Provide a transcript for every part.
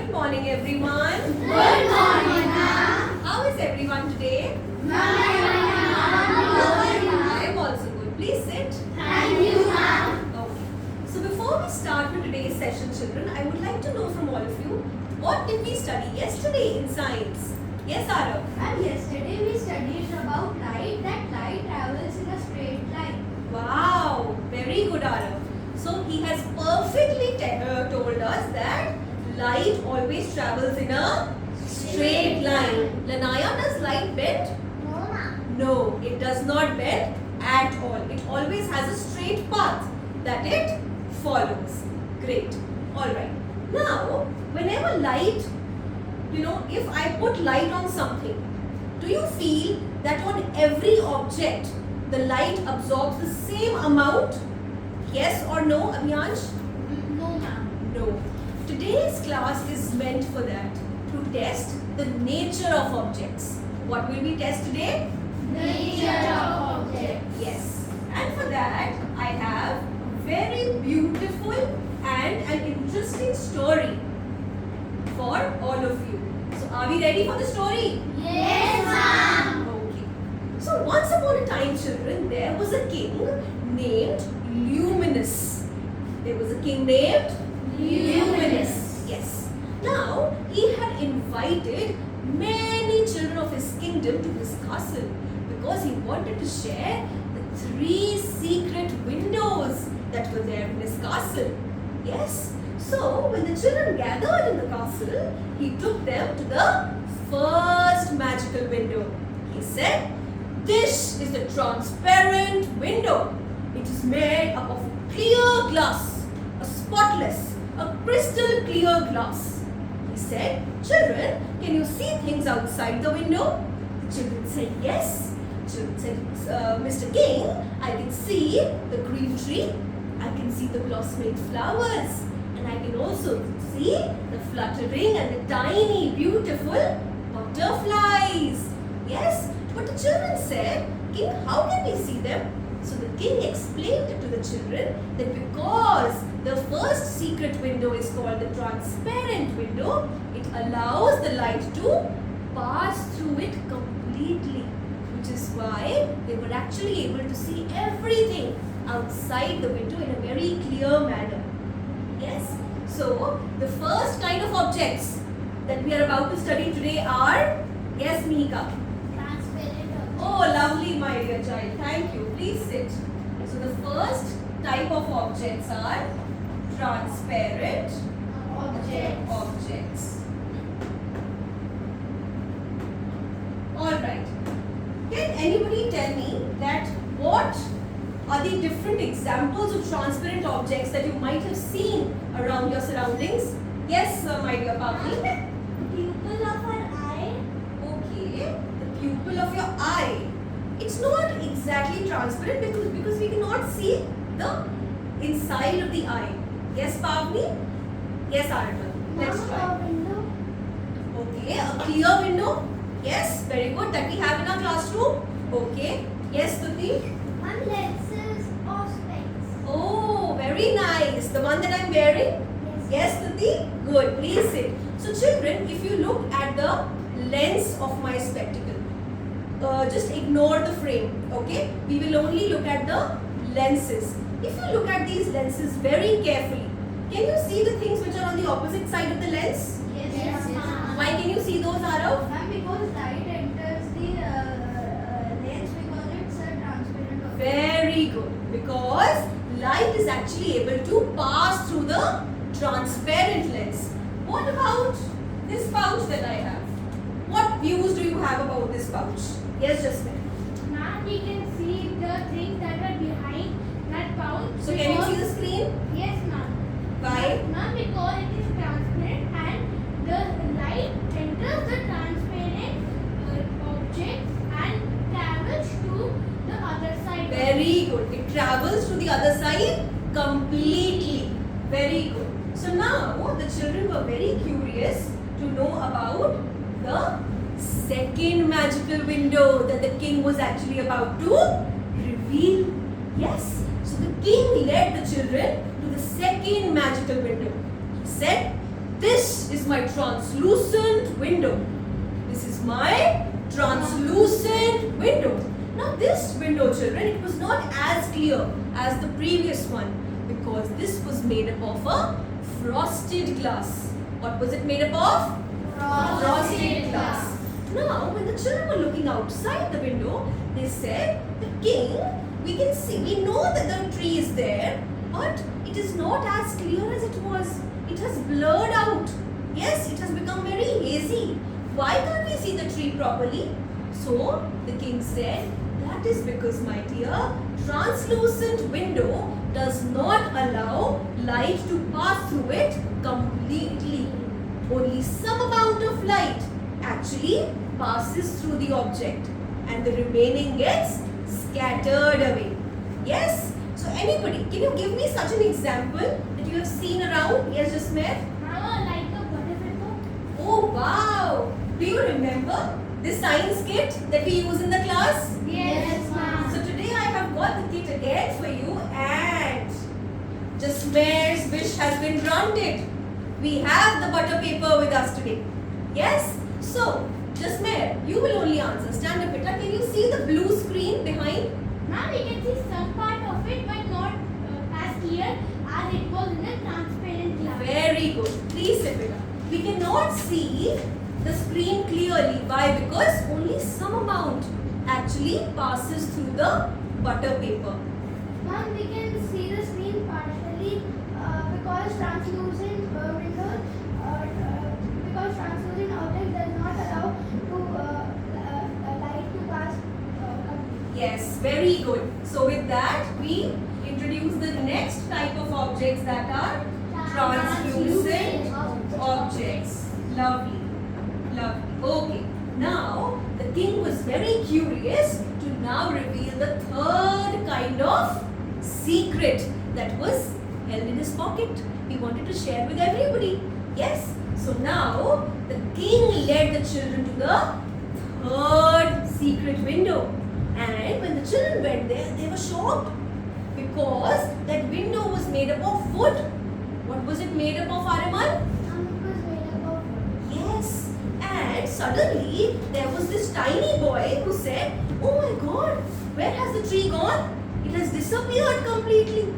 Good morning, everyone. Good morning, ma'am. How is everyone today? I am also good. Please sit. Thank you, ma'am. Okay. So before we start with today's session, children, I would like to know from all of you, what did we study yesterday in science? Yes, Arav? And yesterday we studied about light, that light travels in a straight line. Wow, very good, Arav. So he has perfectly told us that light always travels in a straight line. Lanaya, does light bend? No, ma'am. No, it does not bend at all. It always has a straight path that it follows. Great. Alright. Now, whenever light, if I put light on something, do you feel that on every object, the light absorbs the same amount? Yes or no, Abhiyansh? No, ma'am. No. Today's class is meant for that, to test the nature of objects. What will we test today? Nature of objects. Yes. And for that, I have a very beautiful and an interesting story for all of you. So are we ready for the story? Yes, ma'am. Okay. So once upon a time, children, there was a king named Luminous. There was a king named Luminous. Yes. Now, he had invited many children of his kingdom to his castle because he wanted to share the 3 secret windows that were there in his castle. Yes. So, when the children gathered in the castle, he took them to the first magical window. He said, "This is the transparent window. It is made up of clear glass, a spotless, a crystal clear glass." He said, "Children, can you see things outside the window?" The children said, "Yes." Children said, "Mr. King, I can see the green tree, I can see the blossom-made flowers, and I can also see the fluttering and the tiny, beautiful butterflies." Yes, but the children said, "King, how can we see them?" So the king explained to the children that because the first secret window is called the transparent window, it allows the light to pass through it completely, which is why they were actually able to see everything outside the window in a very clear manner. Yes, so the first kind of objects that we are about to study today are, yes, Mihika? Transparent objects. Oh, lovely, my dear child. Thank you. Please sit. So the first type of objects are transparent objects. Alright. Can anybody tell me that what are the different examples of transparent objects that you might have seen around your surroundings? Yes, my dear Pavni. Pupil of an eye. Okay, the pupil of your eye. It's not exactly transparent because we cannot see the inside of the eye. Yes, Pavni? Yes, Arata. Let's Ma'am, try. a window. Okay, a clear window. Yes, very good. That we have in our classroom. Okay. Yes, Tuti. And lenses or specs. Oh, very nice. The one that I'm wearing? Yes, Tuti? Good. Please sit. So, children, if you look at the lens of my spectacle, just ignore the frame, okay? We will only look at the lenses. If you look at these lenses very carefully, can you see the things which are on the opposite side of the lens? Yes, ma'am. Why can you see those, Arav? Ma'am, because light enters the lens because it's a transparent object. Very good. Because light is actually able to pass through the transparent lens. What about this pouch that I have? What views do you have about this pouch? Yes, Jasmine. Ma'am, we can see the things that are behind that pouch. So can you see the screen? Yes, ma'am. Why? Ma'am, because it is transparent and the light enters the transparent object and travels to the other side. Very good. It travels to the other side completely. Very good. So now the children were very curious to know about the second magical window that the king was actually about to reveal. Yes. So the king led the children to the second magical window. He said, this is my translucent window. This is my translucent window. Now this window, children, it was not as clear as the previous one because this was made up of a frosted glass. What was it made up of? Frosted glass. Now, when the children were looking outside the window, they said, the king, we can see, we know that the tree is there, but it is not as clear as it was. It has blurred out. Yes, it has become very hazy. Why can't we see the tree properly? So, the king said, that is because, my dear, translucent window does not allow light to pass through it completely. Only some amount of light actually passes through the object and the remaining gets scattered away. Yes? So anybody, can you give me such an example that you have seen around? Yes, Jasmeer? Like a butterfly. Oh wow! Do you remember this science kit that we use in the class? Yes, ma'am. So today I have got the kit again for you and Jasmeer's wish has been granted. We have the butter paper with us today. Yes? So, Jasmeer, you will only answer. Stand up, beta. Can you see the blue screen behind? Ma'am, we can see some part of it, but not as clear as it was in the transparent glass. Very good. Please sit, beta. We cannot see the screen clearly. Why? Because only some amount actually passes through the butter paper. Ma'am, we can see the screen partially because translucent windows, because translucent object does not allow to light to pass. Yes, very good. So with that, we introduce the next type of objects that are translucent objects. Lovely. Lovely. Okay. Now, the king was very curious to now reveal the third kind of secret that was held in his pocket. He wanted to share with everybody. Yes. So now, the king led the children to the third secret window. And when the children went there, they were shocked because that window was made up of wood. What was it made up of, Ariman? It was made up of wood. Yes. And suddenly there was this tiny boy who said, oh my God, where has the tree gone? It has disappeared completely.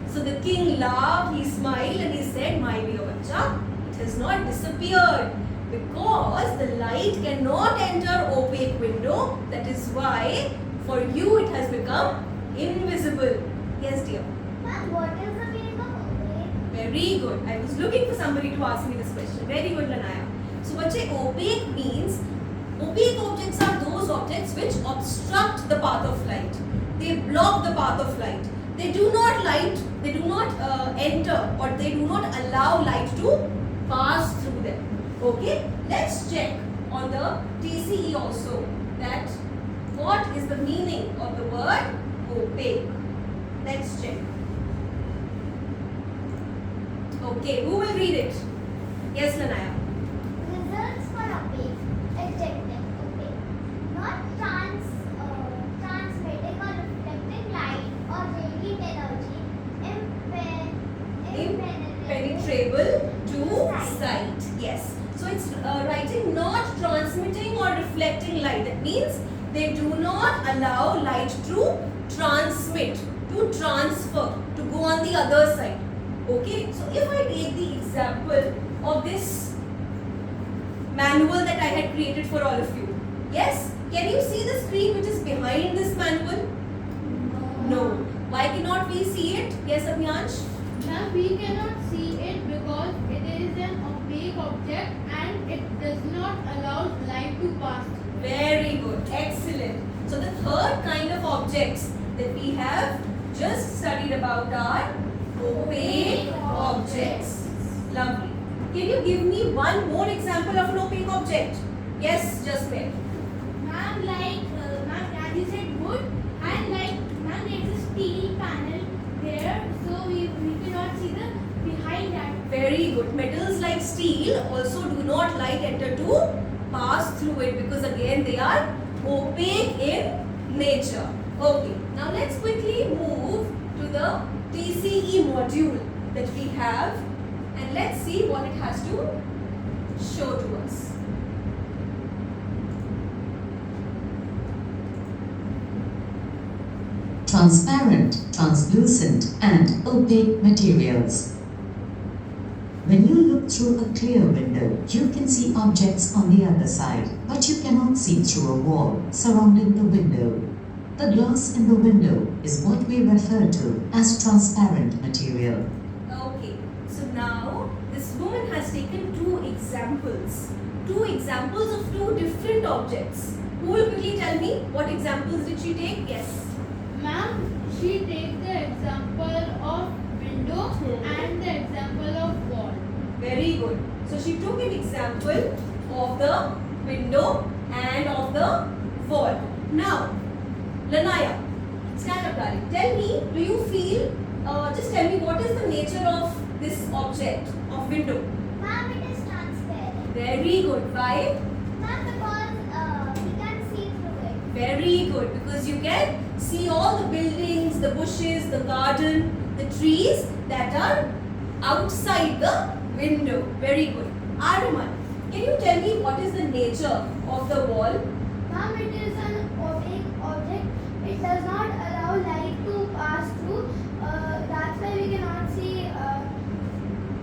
So the king laughed, he smiled and he said, my dear bacha, it has not disappeared because the light cannot enter opaque window. That is why for you it has become invisible. Yes, dear. Ma'am, what is the meaning of opaque? Very good. I was looking for somebody to ask me this question. Very good, Lanaya. So, bache, opaque means, opaque objects are those objects which obstruct the path of light. They block the path of light. They do not enter or they do not allow light to pass through them. Okay, let's check on the TCE also that what is the meaning of the word opaque. Let's check. Okay, who will read it? Yes, Lanaya. Results for opaque. Adjective opaque. Not transmitting or reflecting light or radiant energy. Impenetrable to sight. Yes. So it's writing not transmitting or reflecting light. That means they do not allow light to transmit, to transfer, to go on the other side. Okay. So if I take the example of this manual that I had created for all of you. Yes. Can you see the screen which is behind this manual? No. Why cannot we see it? Yes, Abhyansh? Now we cannot see it because it is an opaque object and it does not allow light to pass. Very good. Excellent. So the third kind of objects that we have just studied about are opaque objects. Lovely. Can you give me one more example of an opaque object? Yes, Jasmeer. Ma'am, ma'am, as you said wood, and ma'am, there is a steel panel there, so we cannot see the behind that. Very good. Metals like steel also do not light enter to pass through it because again they are opaque in nature. Okay. Now let's quickly move to the TCE module that we have and let's see what it has to show to us. Transparent, translucent and opaque materials. When you look through a clear window, you can see objects on the other side, but you cannot see through a wall surrounding the window. The glass in the window is what we refer to as transparent material. Okay, so now this woman has taken two examples of two different objects. Who will quickly tell me what examples did she take? Yes. Ma'am, she take the example of window and the example of wall. Very good. So she took an example of the window and of the wall. Now, Lanaya, stand up, darling. Tell me, do you feel, just tell me what is the nature of this object of window? Ma'am, it is transparent. Very good. Why? Ma'am, because we can see through it. Very good. Because you can see all the buildings, the bushes, the garden, the trees that are outside the window. Very good. Aruman, can you tell me what is the nature of the wall? Ma'am, it is an opaque object. It does not allow light to pass through. That's why we cannot see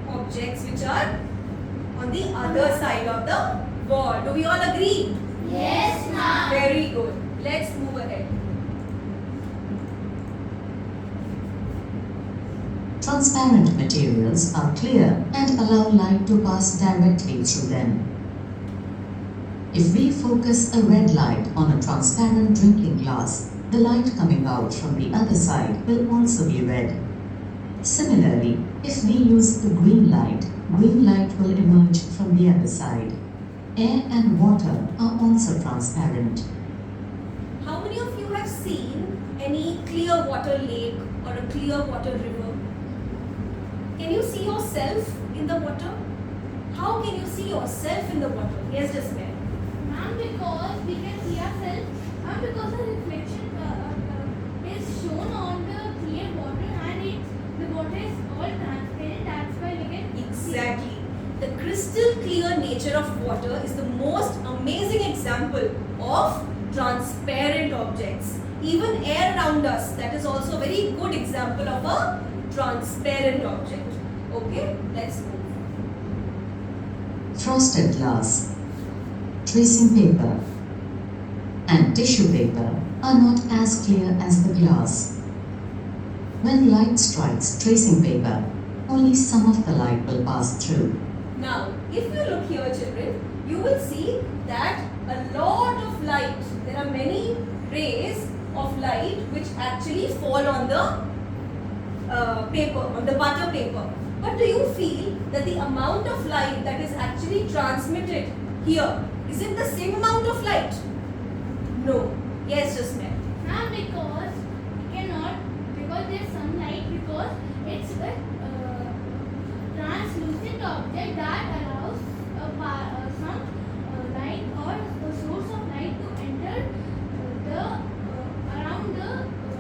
Objects which are on the other side of the wall. Do we all agree? Yes, ma'am. Very good. Let's move ahead. Transparent materials are clear and allow light to pass directly through them. If we focus a red light on a transparent drinking glass, the light coming out from the other side will also be red. Similarly, if we use the green light will emerge from the other side. Air and water are also transparent. How many of you have seen any clear water lake or a clear water river? Can you see yourself in the water? How can you see yourself in the water? Yes, Jasmine. Ma'am, because we can see ourselves, and because the reflection is shown on the clear water, and the water is all transparent. That's why we can Exactly. The crystal clear nature of water is the most amazing example of transparent objects. Even air around us, that is also a very good example of a transparent object. Okay, let's move. Frosted glass, tracing paper, and tissue paper are not as clear as the glass. When light strikes tracing paper, only some of the light will pass through. Now, if you look here, children, you will see that a lot of light, there are many rays of light which actually fall on the paper, on the butter paper. But do you feel that the amount of light that is actually transmitted here, is it the same amount of light? No. Yes, Jasmine. Ma'am, because we cannot, because there's some light, because it's a translucent object that allows some light or a source of light to enter around the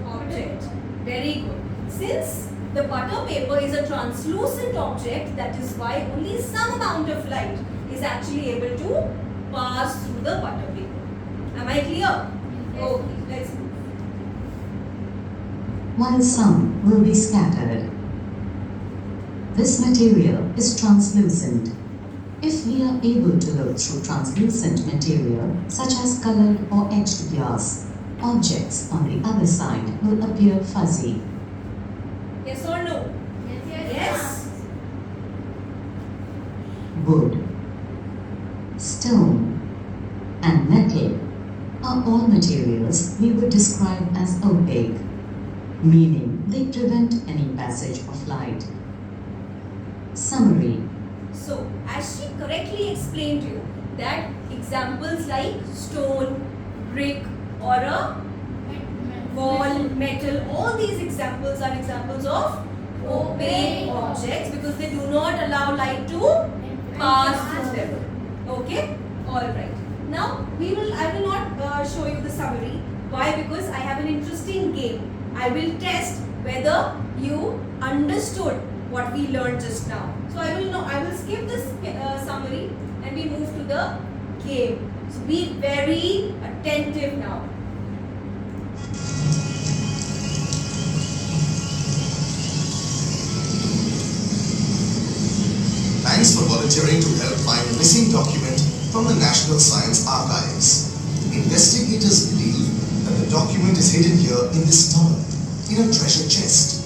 Object. Very good. Since the butter paper is a translucent object, that is why only some amount of light is actually able to pass through the butter paper. Am I clear? Okay, let's move. While some will be scattered. This material is translucent. If we are able to look through translucent material, such as colored or etched glass, objects on the other side will appear fuzzy. Yes or no? Yes. Wood, stone, and metal are all materials we would describe as opaque, meaning they prevent any passage of light. Summary. So, as she correctly explained to you, that examples like stone, brick, or a wall, metal, all these examples are examples of opaque objects because they do not allow light to pass through them. Okay? Alright. Now, I will not show you the summary. Why? Because I have an interesting game. I will test whether you understood what we learned just now. So, I will to the game. So be very attentive now. Thanks for volunteering to help find a missing document from the National Science Archives. Investigators believe that the document is hidden here in this tunnel, in a treasure chest.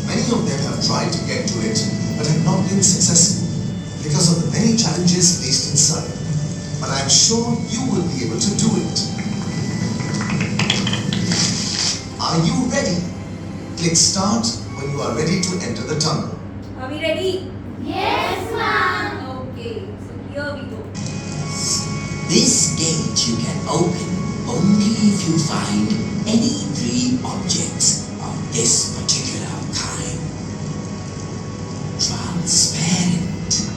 Many of them have tried to get to it, but have not been successful because of the many challenges faced inside. But I am sure you will be able to do it. Are you ready? Click start when you are ready to enter the tunnel. Are we ready? Yes, ma'am. Okay, so here we go. This gate you can open only if you find any 3 objects of this particular kind. Transparent.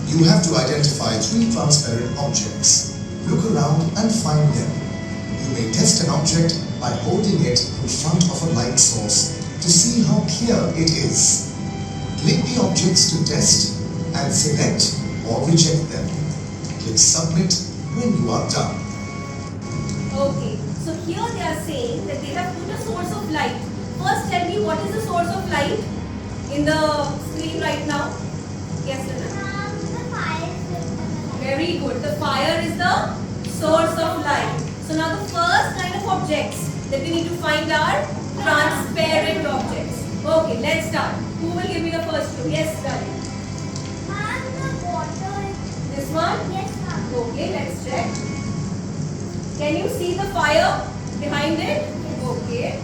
You have to identify 3 transparent objects. Look around and find them. You may test an object by holding it in front of a light source to see how clear it is. Click the objects to test and select or reject them. Click submit when you are done. Okay, so here they are saying that they have put a source of light. First tell me, what is the source of light in the screen right now? Yes, Lana? The fire is Very good. The fire is the source of light. So now the first kind of objects that we need to find are transparent objects. Okay, let's start. Who will give me the first clue? Yes, darling. Ma'am, the water is... This one? Yes, ma'am. Okay, let's check. Can you see the fire behind it? Okay.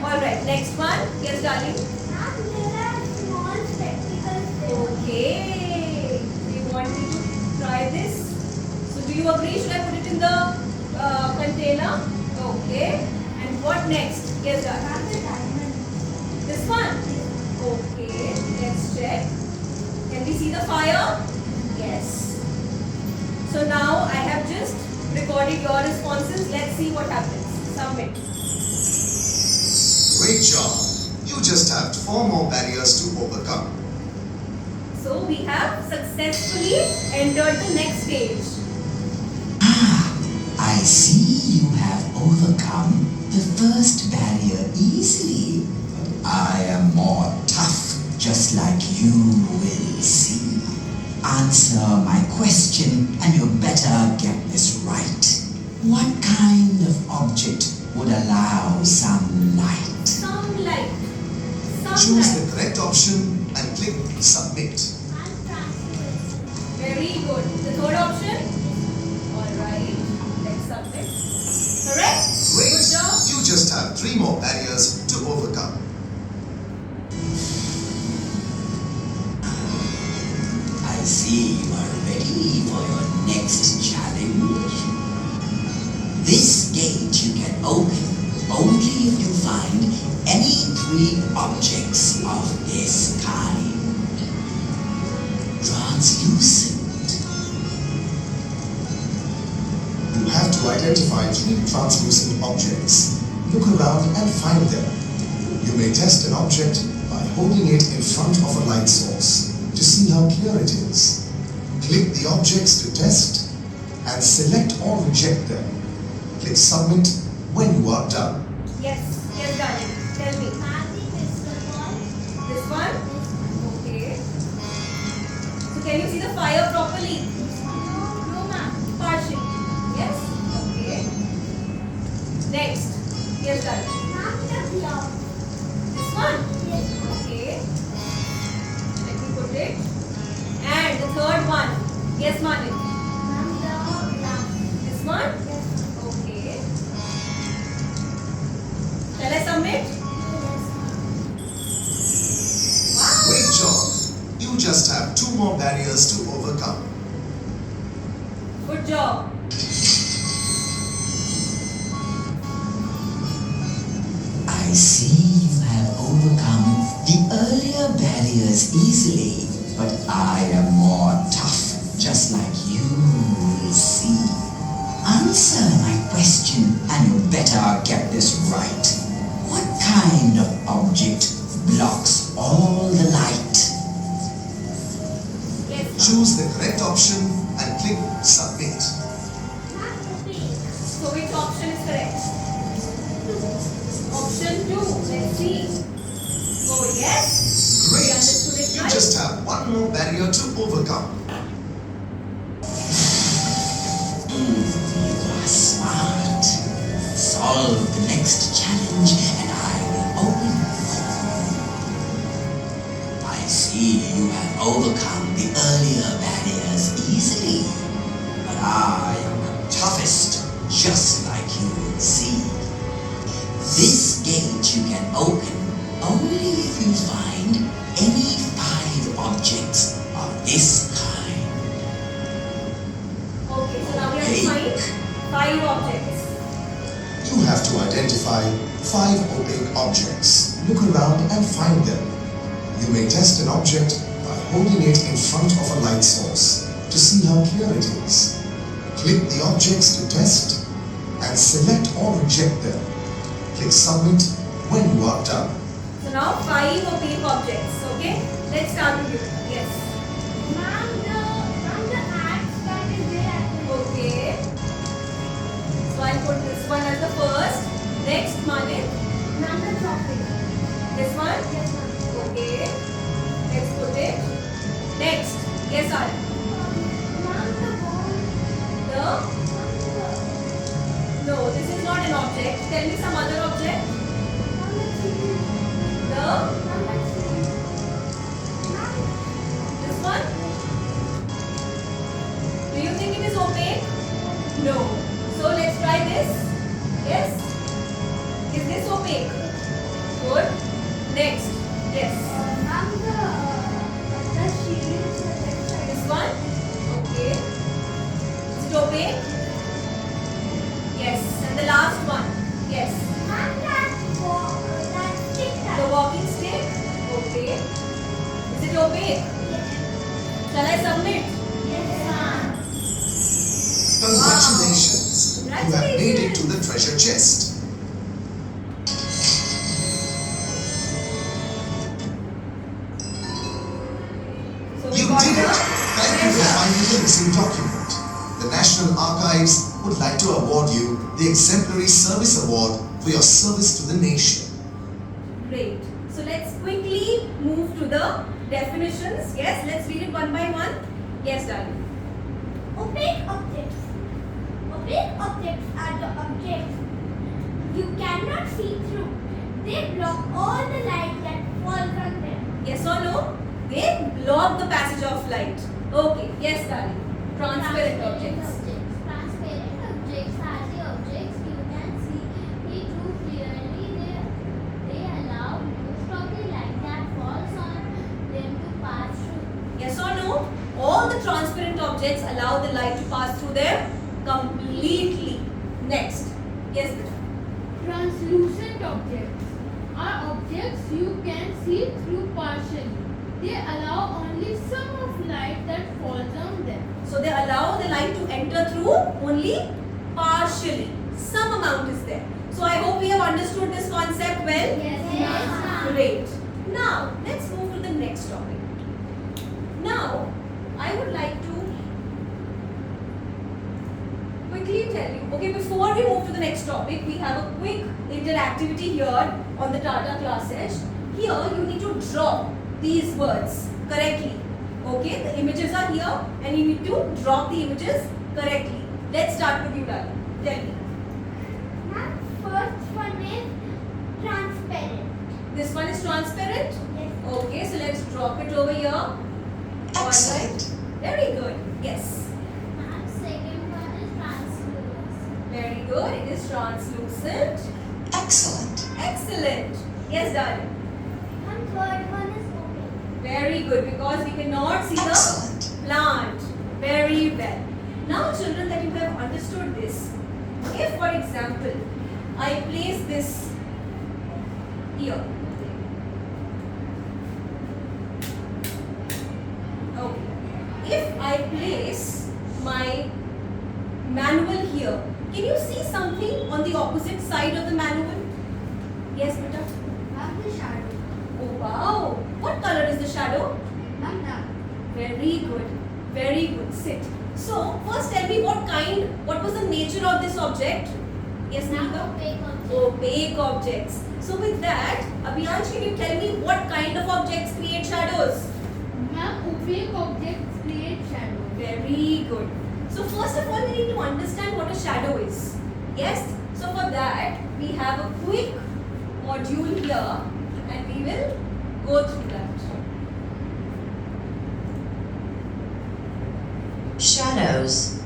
Alright, next one. Yes, darling. Ma'am, there are small spectacles there. Okay. Do you want me to try this? So do you agree? Should I put it in the container? Okay. And what next? Yes, darling. Ma'am, the diamond. This one? Okay. Let's check. Can we see the fire? Yes. So now I have just recorded your responses. Let's see what happens. Submit. Great job. You just have 4 more barriers to overcome. So we have successfully entered the next stage. I see you have overcome the first barrier easily. But I am more tough, just like you will see. Answer my question and you better get this right. What kind of object would allow some light? Sunlight. Choose Sunlight. the correct option and click submit. And translucent. Very good. The third option? Alright. Let's submit. Correct? Great. Good job. You just have 3 more barriers to overcome. I see you are ready for your next challenge. This gate you can open only if you find any 3 objects of this kind. Translucent. You have to identify 3 translucent objects. Look around and find them. You may test an object by holding it in front of a light source to see how clear it is. Click the objects to test and select or reject them. Click submit when you are done. Yes. Yes, darling. Tell me. Ma'am, the crystal ball. This one? Okay. So can you see the fire properly? No, ma'am. Partially. Yes? Okay. Next. Yes, darling. Ma'am, the glove. This one? Yes, ma'am. Okay. Let me put it. And the third one. Yes, Manik. Ma'am, the glass. This one? Yes, ma'am. Okay. Shall I submit? Yes, ma'am. Wow. Great job. You just have 2 more barriers to overcome. Good job. I see you have overcome the earlier barriers easily, but I am more tough, just like you will see. Answer my question and you better get this right. What kind of object blocks all the light? one more barrier to overcome. You are smart. Solve the next challenge and I will open the door. I see you have overcome the earlier barriers easily. But I am the toughest, just like you will see. This gate you can open only if you find any 5 objects of this kind. Okay, so now we have to find 5 objects. You have to identify 5 opaque objects. Look around and find them. You may test an object by holding it in front of a light source to see how clear it is. Click the objects to test and select or reject them. Click submit when you are done. So now 5 opaque objects. Okay, let's start with you. Yes. Ma'am, the axe that is there. Okay. So I'll put this one as the first. Next, Manit. Ma'am, the chocolate. This one. Yes, ma'am. Okay. Let's put it. Next. Yes, Arya. Ma'am, the bone. The. No, this is not an object. Tell me some other object. Ma'am, the chicken. The. Ma'am, the chicken. Ma'am, This one. Do you think it is opaque? No. So let's try this. Yes. Is this opaque? Good. Next. Yes. ma'am, the shield. This one. Okay. Is it opaque? Yes. And the last one. Yes. Ma'am, that stick that. The walking stick. Okay. Is it opaque? Shall I submit? Yes, ma'am. Congratulations! You have made it to the treasure chest. So You got did the it! Thank you for treasure. finding the missing document. The National Archives would like to award you the Exemplary Service Award for your service to the nation. Great. So let's quickly move to the definitions. Yes, let's read it one by one. Yes, darling. Opaque objects. Opaque objects are the objects you cannot see through. They block all the light that falls on them. Yes or no? They block the passage of light. Okay. Yes, darling. Transparent objects. Transparent objects are the objects you can see through clearly. They allow most of the light that falls on them to pass through. Yes or no? All the transparent objects allow the light to pass through them completely. Next. Yes, Disha. Translucent objects are objects you can see through partially. They allow only some of light that falls on them. So they allow the light to enter through only partially. Some amount is there. So I hope we have understood this concept well. Yes, ma'am. Great. Now let's move to the next topic. Now I would like to quickly tell you. Okay, before we move to the next topic, we have a quick interactivity here on the Tata Classedge. Here you need to draw these words correctly. Okay, the images are here and you need to drop the images correctly. Let's start with you, Dali. Tell me. Ma'am, first one is transparent. This one is transparent. Yes. Okay, so let's drop it over here. Excellent. Alright. Very good. Yes. Ma'am, second one is translucent. Very good. It is translucent. Excellent. Excellent. Yes, darling. And third one is opaque. Very good, because we cannot see the Excellent. plant. Very well. Now, children, that you have understood this, if, for example, I place this here. Okay. If I place my manual here, can you see something on the opposite side of the manual? Yes, beta. Ma'am, the shadow. Oh wow! What color is the shadow? Ma'am, dark. Very good. Very good. Sit. So, first tell me what was the nature of this object? Yes, Ma'am, Meera? opaque object. Opaque objects. So, with that, Abhiyansh, can you tell me what kind of objects create shadows? Ma'am, Opaque objects create shadow. Very good. So first of all, we need to understand what a shadow is. Yes? So for that, we have a quick module here and we will go through that. Shadows.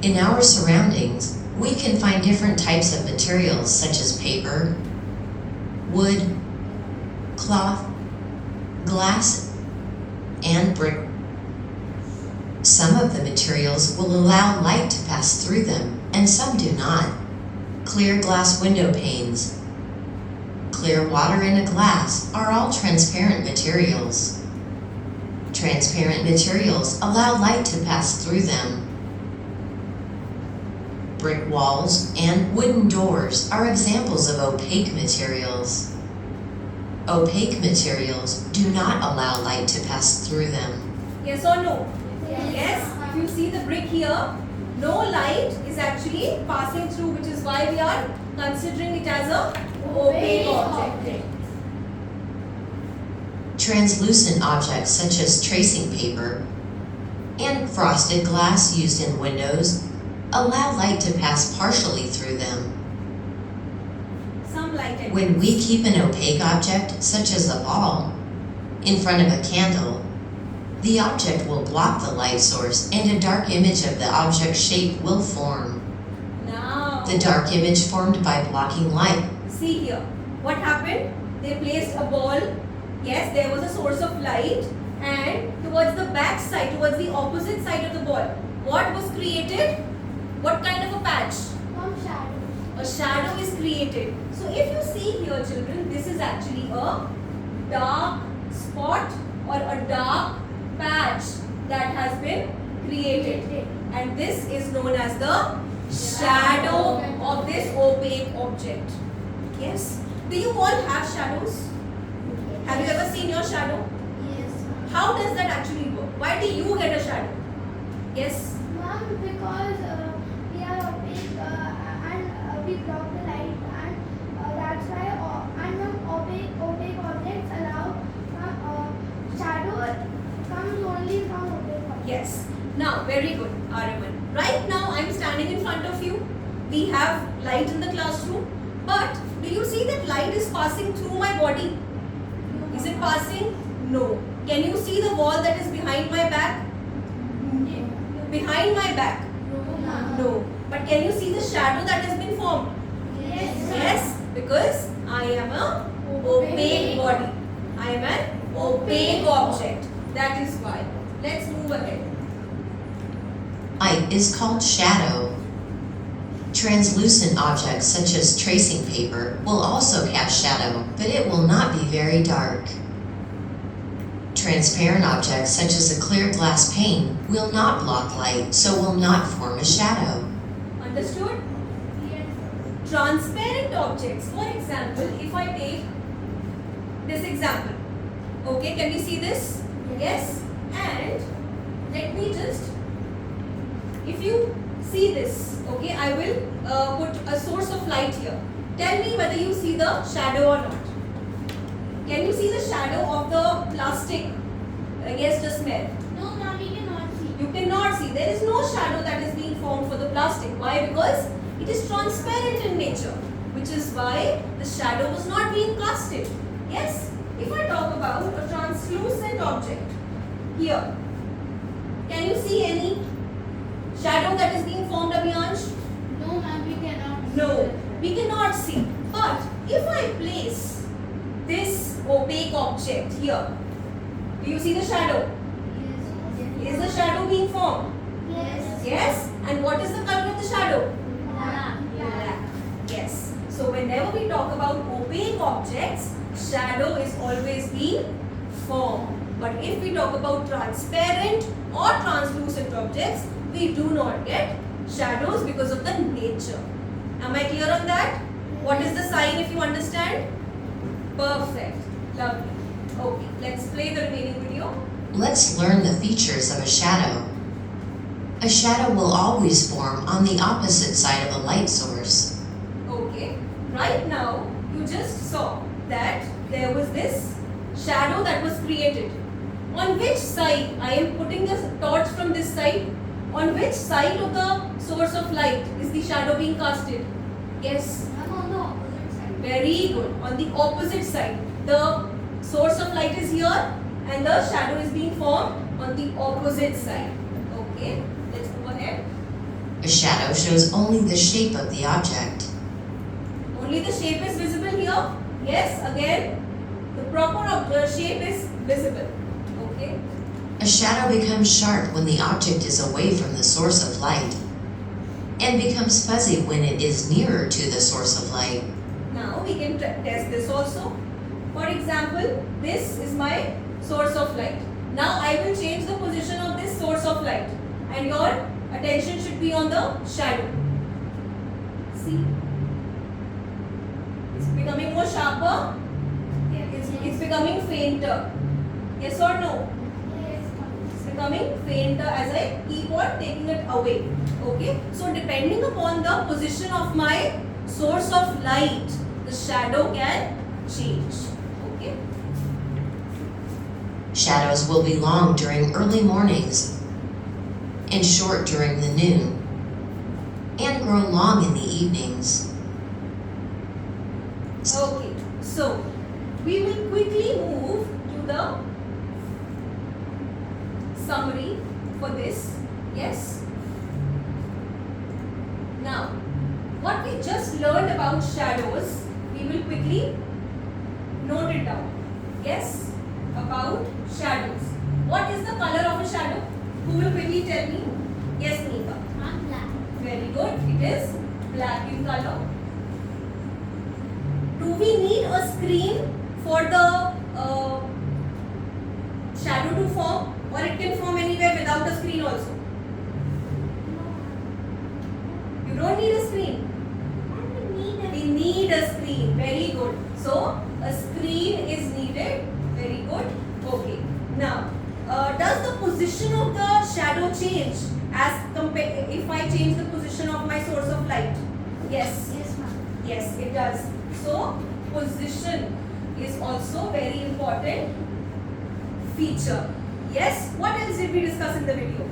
In our surroundings, we can find different types of materials such as paper, wood, cloth, glass, and brick. Some of the materials will allow light to pass through them, and some do not. Clear glass window panes, clear water in a glass are all transparent materials. Transparent materials allow light to pass through them. Brick walls and wooden doors are examples of opaque materials. Opaque materials do not allow light to pass through them. Yes or no? Yes. If you see the brick here, no light is actually passing through, which is why we are considering it as a opaque object. Translucent objects such as tracing paper and frosted glass used in windows allow light to pass partially through them. Some light. When we keep an opaque object, such as a ball, in front of a candle, the object will block the light source and a dark image of the object's shape will form. Now, The dark image formed by blocking light. see here. What happened? They placed a ball. Yes, there was a source of light, and towards the back side, towards the opposite side of the ball, what was created? What kind of a patch? Some shadows. A shadow is created. So if you see here, children, this is actually a dark spot or a dark patch that has been created, and this is known as the shadow of this opaque object. Yes. Do you all have shadows? Have you ever seen your shadow? Yes. How does that actually work? Why do you get a shadow? Yes. Ma'am, because we are opaque and we block the light, and that's why and ma'am, opaque objects allow shadow comes only from opaque objects. Yes. Now, very good, Araman. Right now, I'm standing in front of you. We have light in the classroom. But do you see that light is passing through my body? Is it passing? No. Can you see the wall that is behind my back? Behind my back? No. But can you see the shadow that has been formed? Yes. Yes, because I am a opaque body. I am an opaque object. That is why. Let's move ahead. Light is called shadow. Translucent objects such as tracing paper will also cast shadow, but it will not be very dark. Transparent objects such as a clear glass pane will not block light, so will not form a shadow. Understood? Transparent objects. For example, if I take this example. Okay, can we see this? Yes. And let me just, if you see this, okay, I will put a source of light here. Tell me whether you see the shadow or not. Can you see the shadow of the plastic? Yes, just smell. No, ma'am, we cannot see. You cannot see. There is no shadow that is being formed for the plastic. Why? Because it is transparent in nature, which is why the shadow was not being casted. Yes? If I talk about a translucent object here, can you see any shadow that is being formed, Abhiyansh? No, ma'am, we cannot see. No, we cannot see. But if I place this opaque object here, do you see the shadow? Is the shadow being formed? Yes. Yes. And what is the color of the shadow? Black. Yes. So whenever we talk about opaque objects, shadow is always being formed. But if we talk about transparent or translucent objects, we do not get shadows because of the nature. Am I clear on that? What is the sign if you understand? Perfect. Lovely. Okay, let's play the remaining video. Let's learn the features of a shadow. A shadow will always form on the opposite side of a light source. Okay, right now you just saw that there was this shadow that was created. On which side? I am putting the torch from this side. On which side of the source of light is the shadow being casted? Yes. I'm on the opposite side. Very good. On the opposite side. The source of light is here and the shadow is being formed on the opposite side. Okay. Let's move ahead. A shadow shows only the shape of the object. Only the shape is visible here. Yes. Again, the proper shape is visible. Okay. A shadow becomes sharp when the object is away from the source of light and becomes fuzzy when it is nearer to the source of light. Now we can test this also. For example, this is my source of light. Now I will change the position of this source of light and your attention should be on the shadow. See? It's becoming more sharper. It's becoming fainter. Yes or no? It's becoming fainter as I keep on taking it away. Okay? So depending upon the position of my source of light, the shadow can change. Okay? Shadows will be long during early mornings and short during the noon and grow long in the evenings. Okay. So we will quickly move to the summary for this. Yes. Now, what we just learned about shadows, we will quickly note it down. Yes, about shadows. What is the color of a shadow? Who will quickly tell me? Yes, Meera. I'm black. Very good. It is black in color. Do we need a screen for the shadow to form, or it can form anywhere without a screen also? You don't need a screen. We need a screen. Very good. So a screen is needed. Very good. Okay. Now, does the position of the shadow change as compared if I change the position of my source of light? Yes. Yes, ma'am. Yes, it does. So, position is also very important feature. Yes. What else did we discuss in the video?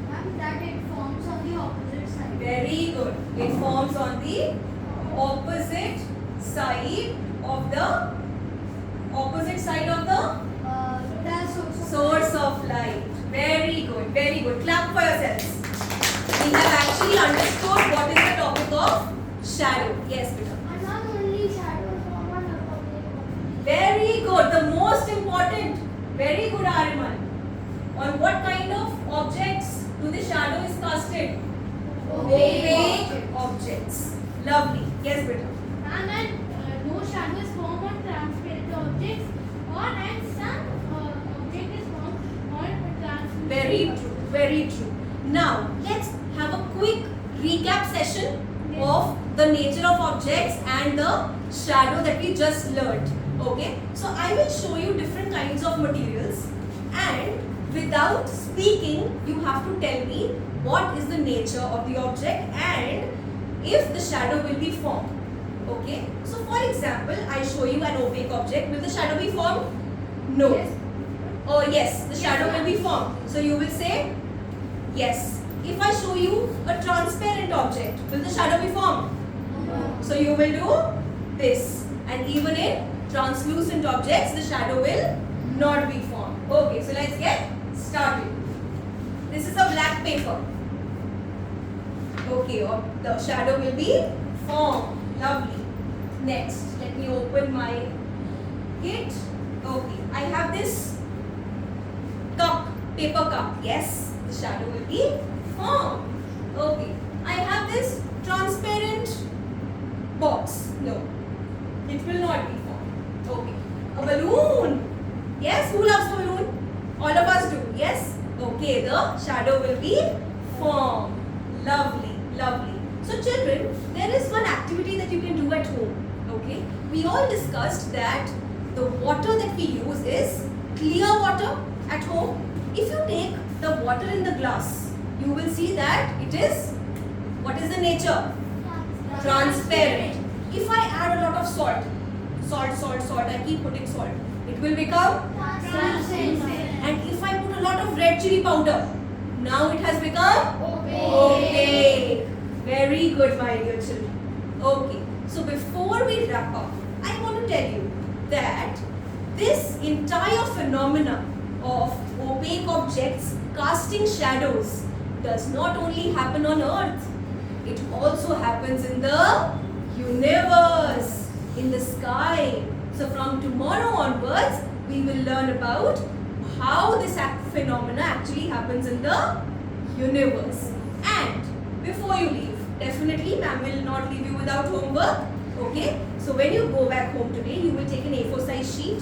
Ma'am, that it forms on the opposite side. Very good. It forms on the opposite side of the source of light. Very good. Very good. Clap for yourselves. We have actually understood what is the topic of shadow. Yes, Peter. And not only shadows form on the opposite. Very good. The most important. Very good, Ariman. On what kind of objects do the shadow is casted? Opaque objects. Lovely. Yes, Peter. And no shadow is formed on transparent objects, and some object is formed on translucent. Very true. Very true. Now, let's have a quick recap session of the nature of objects and the shadow that we just learned. Okay. So, I will show you different kinds of materials, and without speaking, you have to tell me what is the nature of the object and if the shadow will be formed. Okay. So, for example, I show you an opaque object. Will the shadow be formed? No. Yes. Oh yes, the shadow will be formed. So you will say yes. If I show you a transparent object, will the shadow be formed? No. So you will do this. And even in translucent objects, the shadow will not be formed. Okay, so let's get started. This is a black paper. Okay, or the shadow will be formed. Lovely. Next, let me open my kit. Okay, I have this cup, paper cup. Yes, the shadow will be formed. Okay, I have this transparent box. No, it will not be formed. Okay, a balloon. Yes, who loves the balloon? All of us do. Yes. Okay, the shadow will be formed. Lovely, lovely. So children, there is one activity that you can do at home. Okay, we all discussed that the water that we use is clear water at home. If you take the water in the glass, you will see that it is, what is the nature? Transparent. If I add a lot of salt salt, salt, salt, I keep putting salt, it will become Translucent. and if I put a lot of red chili powder, now it has become Opaque. Very good, my dear children. Okay, so before we wrap up, I want to tell you that this entire phenomena of opaque objects casting shadows does not only happen on Earth, it also happens in the universe, in the sky. So from tomorrow onwards, we will learn about how this phenomena actually happens in the universe. And before you leave, definitely ma'am will not leave you without homework. Okay, so when you go back home today, you will take an A4 size sheet.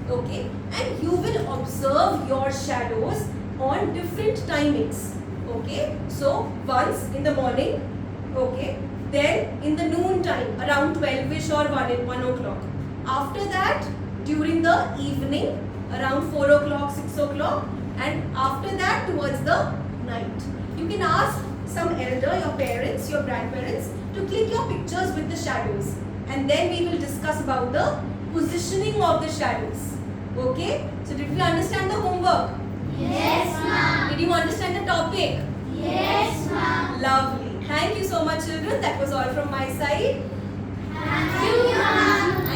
Okay, and you will observe your shadows on different timings. Okay, so once in the morning, okay, then in the noon time around 12ish or 1 o'clock. After that, during the evening around 4 o'clock, 6 o'clock, and after that towards the night. You can ask some elder, your parents, your grandparents, to click your pictures with the shadows, and then we will discuss about the positioning of the shadows. Okay, so did we understand the homework? Yes, ma'am. Did you understand the topic? Yes, ma'am. Lovely. Thank you so much, children. That was all from my side. Thank you, ma'am.